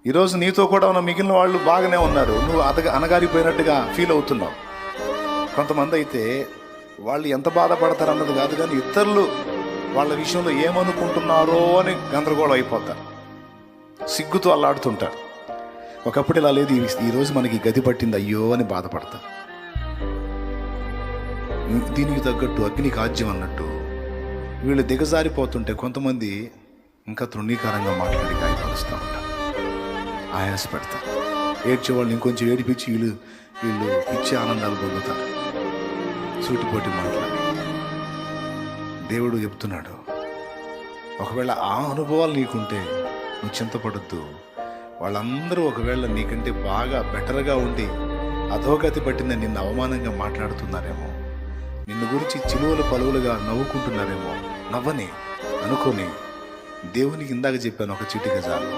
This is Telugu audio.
ఈరోజు నీతో కూడా ఉన్న మిగిలిన వాళ్ళు బాగానే ఉన్నారు, నువ్వు అనగారిపోయినట్టుగా ఫీల్ అవుతున్నావు. కొంతమంది అయితే వాళ్ళు ఎంత బాధపడతారు అన్నది కాదు, కానీ ఇతరులు వాళ్ళ విషయంలో ఏమనుకుంటున్నారో అని గందరగోళం అయిపోతారు, సిగ్గుతో అల్లాడుతుంటారు. ఒకప్పుడు ఇలా లేదు, ఈరోజు మనకి గది పట్టింది అయ్యో అని బాధపడతారు. దీనికి తగ్గట్టు అగ్నికి ఆజ్యం అన్నట్టు వీళ్ళు దిగజారిపోతుంటే కొంతమంది ఇంకా తృణీకారంగా మాట్లాడి గాయపరుస్తూ ఉంటారు, ఆయాసపడతారు. ఏడ్చేవాళ్ళు ఇంకొంచెం ఏడిపించి వీళ్ళు పిచ్చి ఆనందాలు పొందుతారు, సూటిపోటి మాట్లాడి. దేవుడు చెప్తున్నాడు, ఒకవేళ ఆ అనుభవాలు నీకుంటే నువ్వు చింతపడద్దు. వాళ్ళందరూ ఒకవేళ నీకంటే బాగా బెటర్గా ఉండి అధోగతి పట్టిందని నిన్ను అవమానంగా మాట్లాడుతున్నారేమో, నిన్ను గురించి చిలువలు పలువులుగా నవ్వుకుంటున్నారేమో. నవ్వని అనుకోని దేవునికి ఇందాక చెప్పాను, ఒక చిటిక చాలు.